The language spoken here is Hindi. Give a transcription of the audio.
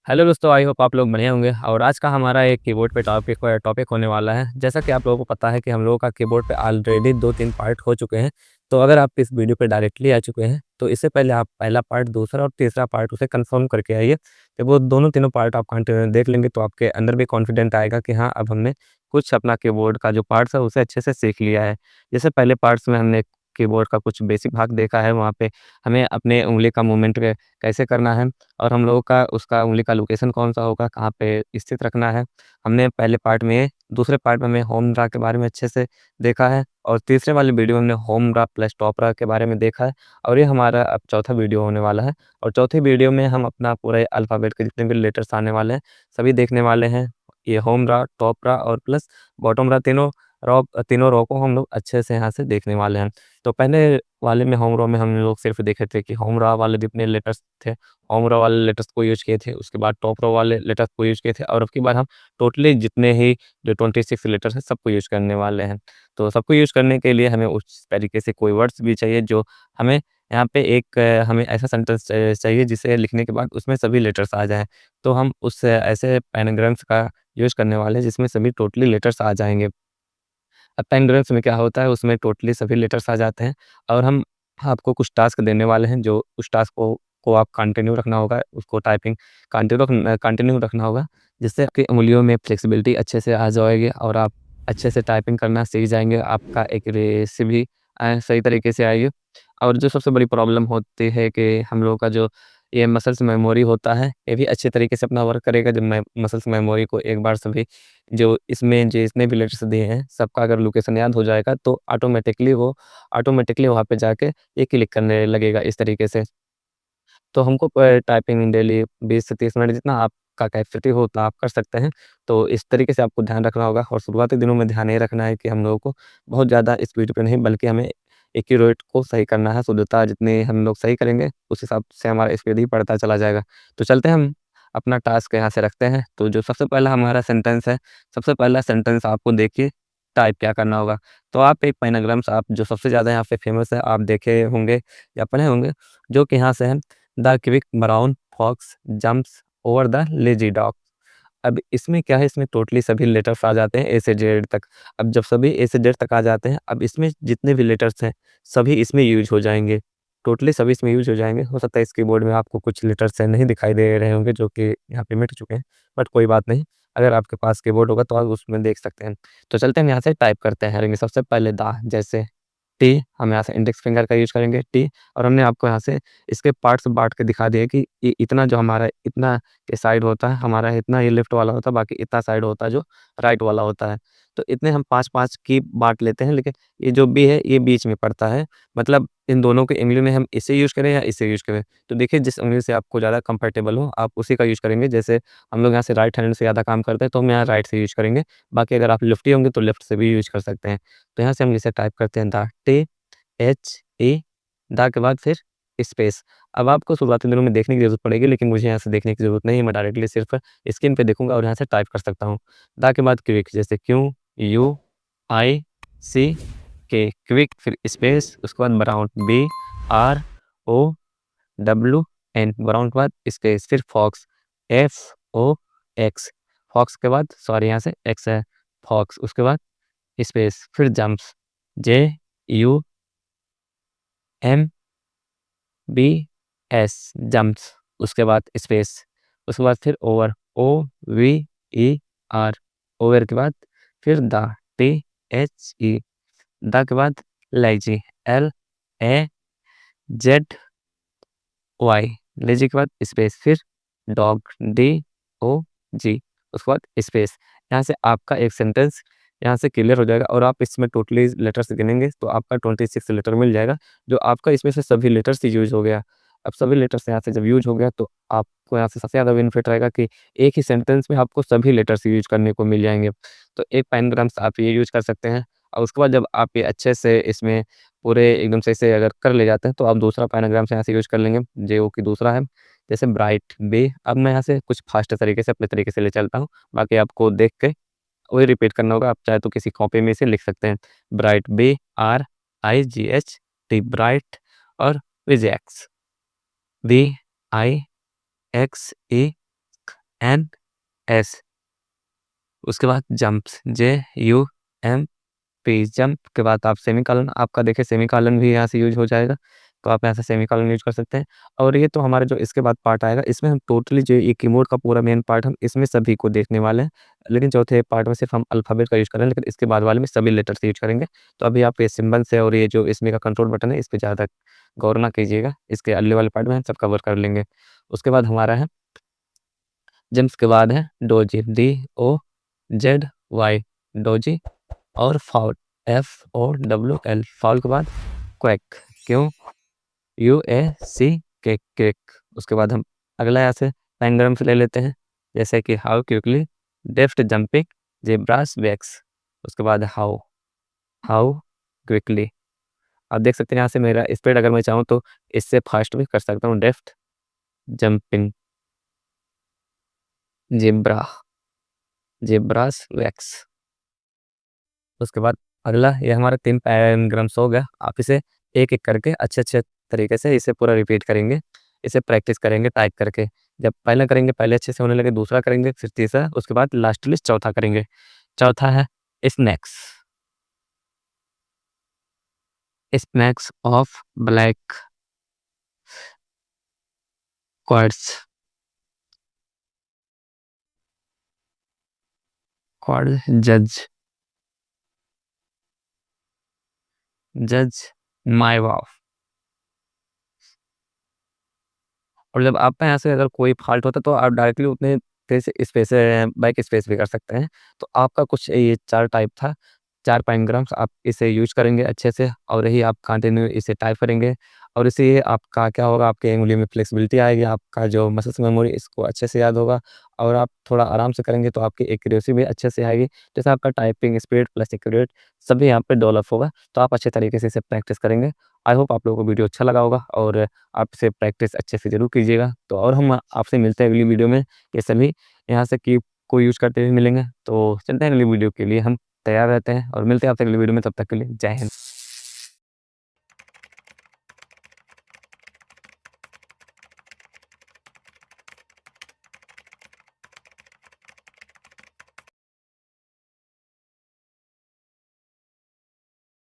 हेलो दोस्तों, आई होप आप लोग बढ़िया होंगे। और आज का हमारा एक कीबोर्ड पे टॉपिक होने वाला है। जैसा कि आप लोगों को पता है कि हम लोगों का कीबोर्ड पे ऑलरेडी 2-3 पार्ट हो चुके हैं। तो अगर आप इस वीडियो पे डायरेक्टली आ चुके हैं, तो इससे पहले आप पहला पार्ट, दूसरा और तीसरा पार्ट उसे कंफर्म करके आइए। तो वो दोनों तीनों पार्ट आप कंटिन्यू देख लेंगे तो आपके अंदर भी कॉन्फिडेंट आएगा कि हाँ, अब हमने कुछ अपना कीबोर्ड का जो पार्ट्स है उसे अच्छे से सीख लिया है। जैसे पहले पार्ट्स में हमने कीबोर्ड का कुछ बेसिक भाग देखा है, वहाँ पे हमें अपने उँगली का मूवमेंट कैसे करना है और हम लोगों का उसका उँगली का लोकेशन कौन-सा होगा, कहाँ पे स्थित रखना है। हमने पहले पार्ट में, दूसरे पार्ट में हमने होम ड्रा के बारे में अच्छे से देखा है और तीसरे वाले वीडियो में हमने home draw plus top draw के बारे में देखा है। और ये हमारा अब चौथा वीडियो होने वाला है और चौथे वीडियो में हम अपना पूरे अल्फ़ाबेट के जितने भी लेटर्स आने वाले हैं, सभी देखने वाले हैं। ये होम ड्रा, टॉप ड्रा और प्लस बॉटम ड्रा, तीनों रो को हम लोग अच्छे से यहाँ से देखने वाले हैं। तो पहले वाले में, होम रो में, हम लोग सिर्फ़ देखे थे कि होम रो वाले जितने लेटर्स थे, होम रो वाले लेटर्स को यूज़ किए थे, उसके बाद टॉप रो वाले लेटर्स को यूज़ किए थे और अब की बार हम टोटली जितने ही जो 26 लेटर्स हैं सबको यूज़ करने वाले हैं। तो सबको यूज़ करने के लिए हमें उस तरीके से कोई वर्ड्स भी चाहिए जो हमें यहाँ पे हमें ऐसा सेंटेंस चाहिए जिसे लिखने के बाद उसमें सभी लेटर्स आ जाएँ। तो हम उस ऐसे पैनाग्राम्स का यूज़ करने वाले हैं जिसमें सभी टोटली लेटर्स आ जाएँगे। अब पेनग्राफ्स में क्या होता है, उसमें टोटली सभी लेटर्स आ जाते हैं और हम आपको कुछ टास्क देने वाले हैं, जो उस टास्क को आप कंटिन्यू रखना होगा, उसको टाइपिंग कंटिन्यू रखना होगा, जिससे आपकी उँगलियों में फ्लेक्सिबिलिटी अच्छे से आ जाएगी और आप अच्छे से टाइपिंग करना सीख जाएँगे। आपका एक्यूरेसी भी सही तरीके से आएगी। और जो सबसे बड़ी प्रॉब्लम होती है कि हम लोगों का जो ये मसल्स मेमोरी होता है, ये भी अच्छे तरीके से अपना वर्क करेगा जब मसल्स मेमोरी को एक बार सभी जो इसमें जितने भी लेटर्स दिए हैं, सबका अगर लोकेशन याद हो जाएगा तो ऑटोमेटिकली वहाँ पे जाके ये क्लिक करने लगेगा इस तरीके से। तो हमको टाइपिंग डेली 20 से 30 मिनट जितना आपका कैपेसिटी हो उतना आप कर सकते हैं। तो इस तरीके से आपको ध्यान रखना होगा और शुरुआती दिनों में ध्यान ये रखना है कि हम लोगों को बहुत ज़्यादा स्पीड पे नहीं, बल्कि हमें एक्यूरेट को सही करना है। शुद्धता जितनी हम लोग सही करेंगे, उस हिसाब से हमारा स्पीड ही बढ़ता चला जाएगा। तो चलते हैं, हम अपना टास्क यहाँ से रखते हैं। तो जो सबसे पहला हमारा सेंटेंस है, सबसे पहला सेंटेंस आपको देखिए टाइप क्या करना होगा। तो आप एक पैनाग्राम्स, आप जो सबसे ज़्यादा यहाँ पे फेमस है, आप देखे होंगे या पढ़े होंगे, जो कि यहाँ से है, the quick brown fox jumps over the lazy dog. अब इसमें क्या है, इसमें टोटली सभी लेटर्स आ जाते हैं ए से जेड तक। अब जब सभी ए से जेड तक आ जाते हैं, अब इसमें जितने भी लेटर्स हैं, सभी इसमें यूज़ हो जाएँगे। टोटली सभी इसमें यूज़ हो जाएँगे। हो सकता है इस कीबोर्ड में आपको कुछ लेटर्स नहीं दिखाई दे रहे होंगे, जो कि यहाँ पे मिट चुके हैं, बट कोई बात नहीं। अगर आपके पास कीबोर्ड होगा तो आप उसमें देख सकते हैं। तो चलते हैं, हम यहाँ से टाइप करते हैं। सबसे पहले द, जैसे टी, हम यहाँ से इंडेक्स फिंगर का यूज़ करेंगे टी। और हमने आपको यहाँ से इसके पार्ट्स बाँट के दिखा दिए कि ये इतना जो हमारा इतना के साइड होता है, हमारा इतना ये लेफ्ट वाला होता है, बाकी इतना साइड होता है जो राइट वाला होता है। तो इतने हम 5-5 की बाँट लेते हैं, लेकिन ये जो बी है ये बीच में पड़ता है। मतलब इन दोनों के उँगली में हम इसे यूज़ करें या इसे यूज़ करें। तो देखिए, जिस उँगली से आपको ज़्यादा कंफर्टेबल हो आप उसी का यूज़ करेंगे। जैसे हम लोग यहाँ से राइट हैंड से ज़्यादा काम करते हैं तो हम यहाँ राइट से यूज़ करेंगे। बाकी अगर आप लेफ्टी होंगे तो लेफ्ट से भी यूज़ कर सकते हैं। तो यहाँ से हम इसे टाइप करते हैं, द टी एच ई, दा के बाद फिर स्पेस। अब आपको शुरुआती दिनों में देखने की ज़रूरत पड़ेगी, लेकिन मुझे यहाँ से देखने की ज़रूरत नहीं है। मैं डायरेक्टली सिर्फ़ स्क्रीन पे देखूँगा और यहाँ से टाइप कर सकता हूँ। दा के बाद क्विक, जैसे क्यू यू आई सी के, क्विक, फिर स्पेस, उसके बाद brown, B R O W N, brown के बाद स्पेस, फिर fox, F O X, fox के बाद, सॉरी यहाँ से एक्स है, फॉक्स, उसके बाद स्पेस, फिर jumps, J U M B S, jumps, उसके बाद स्पेस, उसके बाद फिर over, O V E R, over के बाद फिर the, T H E, the के बाद lazy, L A Z Y, lazy के बाद स्पेस, फिर डॉग, डी ओ जी, उसके बाद स्पेस। यहाँ से आपका एक सेंटेंस यहाँ से क्लियर हो जाएगा और आप इसमें टोटली लेटर्स गिनेंगे तो आपका 26 लेटर मिल जाएगा, जो आपका इसमें से सभी लेटर्स यूज़ हो गया। अब सभी लेटर्स यहाँ से जब यूज़ हो गया तो आपको यहाँ से सबसे ज़्यादा बेनिफिट रहेगा कि एक ही सेंटेंस में आपको सभी लेटर्स यूज़ करने को मिल जाएँगे। तो एक पैनग्राम्स आप ये यूज़ कर सकते हैं। और उसके बाद जब आप ये अच्छे से इसमें पूरे एकदम सही से अगर कर ले जाते हैं तो आप दूसरा पैनाग्राम से यहाँ से यूज़ कर लेंगे, जो कि दूसरा है जैसे ब्राइट बे। अब मैं यहाँ से कुछ फास्ट तरीके से अपने तरीके से ले चलता हूँ, बाकी आपको देख के वही रिपीट करना होगा। आप चाहे तो किसी कॉपी में इसे लिख सकते हैं, ब्राइट बे, RIGHT ब्राइट, और विजैक्स VIXENS। उसके बाद जंप्स JUMP, जंप के बाद आप सेमीकोलन, आपका देखिए सेमीकोलन भी यहाँ से यूज हो जाएगा, तो आप यहाँ से सेमीकोलन यूज कर सकते हैं। और ये तो हमारे जो इसके बाद पार्ट आएगा, इसमें हम टोटली जो ये कीबोर्ड का पूरा मेन पार्ट हम इसमें सभी को देखने वाले हैं, लेकिन चौथे पार्ट में सिर्फ हम अल्फ़ाबेट का यूज करें, लेकिन इसके बाद वाले में सभी लेटर्स यूज करेंगे। तो अभी आप ये सिंबल से और ये जो इसमें का कंट्रोल बटन है, इस पे ज़्यादा गौर ना कीजिएगा, इसके अगले वाले पार्ट में हम सब कवर कर लेंगे। उसके बाद हमारा है जेम्स, के बाद है डोजी, DOZY डोजी, और फाउल, FOWL फाउल के बाद क्वैक, QUACK क्विक। उसके बाद हम अगला यहाँ से पैनग्राम से ले लेते हैं, जैसे कि how quickly deft jumping zebras vex. उसके बाद हाउ क्विकली, आप देख सकते हैं यहाँ से मेरा स्पीड अगर मैं चाहूँ तो इससे फास्ट भी कर सकता हूँ, डेफ्ट जंपिंग जेब्रास वैक्स। उसके बाद अगला ये हमारा 3 पैराग्राम्स हो गया। आप इसे एक-एक करके अच्छे-अच्छे तरीके से इसे पूरा रिपीट करेंगे, इसे प्रैक्टिस करेंगे टाइप करके। जब पहला करेंगे, पहले अच्छे से होने लगे, दूसरा करेंगे, फिर तीसरा, उसके बाद लास्टली चौथा करेंगे। चौथा है sphinx, sphinx of black quartz, जज माय वाव। और जब आपका यहाँ से अगर कोई फ़ॉल्ट होता है तो आप डायरेक्टली उतने तेज़ से स्पेस बैक स्पेस भी कर सकते हैं। तो आपका कुछ ये 4 टाइप था, 4 पैनग्राम्स आप इसे यूज़ करेंगे अच्छे से, और यही आप कंटिन्यू इसे टाइप करेंगे, और इससे आपका क्या होगा, आपके उँगली में फ्लेक्सिबिलिटी आएगी, आपका जो मसल्स मेमोरी इसको अच्छे से याद होगा, और आप थोड़ा आराम से करेंगे तो आपकी एक्यूरेसी भी अच्छे से आएगी। जैसे आपका टाइपिंग स्पीड प्लस एक्यूरेट सभी यहाँ पे डेवलप होगा, तो आप अच्छे तरीके से इसे प्रैक्टिस करेंगे। आई होप आप लोगों को वीडियो अच्छा लगा होगा, और आप इसे प्रैक्टिस अच्छे से ज़रूर कीजिएगा। तो और हम आपसे मिलते हैं अगली वीडियो में, ये सभी यहाँ से की को यूज़ करते हुए मिलेंगे। तो चलते हैं अगली वीडियो के लिए, हम तैयार रहते हैं और मिलते हैं आपसे अगली वीडियो में। तब तक के लिए जय हिंद।